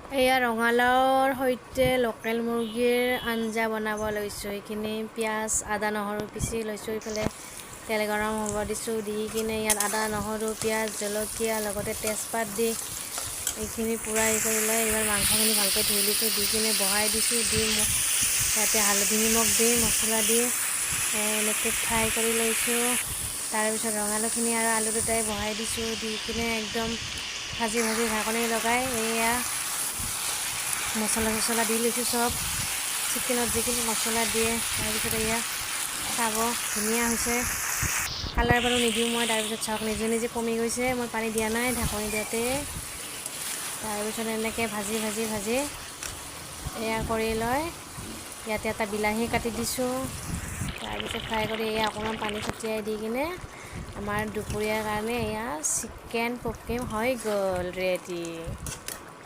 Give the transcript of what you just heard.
এয়া ৰঙালাওৰ সৈতে লোকেল মুৰ্গীৰ আঞ্জা বনাব লৈছোঁ। এইখিনি পিঁয়াজ আদা নহৰু পিচি লৈছোঁ। এইফালে তেল গৰম হ'ব দিছোঁ। দি কিনে ইয়াত আদা নহৰু পিঁয়াজ জলকীয়া লগতে তেজপাত দি এইখিনি পূৰা কৰি লৈ এইবাৰ মাংসখিনি ভালকৈ ধুই লৈছোঁ। দি কিনে বহাই দিছোঁ। দি ইয়াতে হালধি নিমখ দি মছলা দি এনেকৈ ফ্ৰাই কৰি লৈছোঁ। তাৰপিছত ৰঙালাওখিনি আৰু আলু দুটাই বহাই দিছোঁ। দি কিনে একদম ভাজি ঢাকনি লগাই এয়া মছলা চছলা দি লৈছোঁ চব। চিকেনত যিখিনি মছলা দিয়ে তাৰপিছত এয়া চাব ধুনীয়া হৈছে। কালাৰ বাৰু নিদিওঁ মই। তাৰপিছত চাওক নিজে নিজে কমি গৈছে। মই পানী দিয়া নাই ঢাকনি দিওঁতে। তাৰপিছত এনেকৈ ভাজি এয়া কৰি লৈ ইয়াতে এটা বিলাহী কাটি দিছোঁ। তাৰপিছত ফ্ৰাই কৰি এয়া অকণমান পানী ছটিয়াই দি কিনে আমাৰ দুপৰীয়াৰ কাৰণে এয়া চিকেন পপকৰ্ন হৈ গ'ল ৰেডি।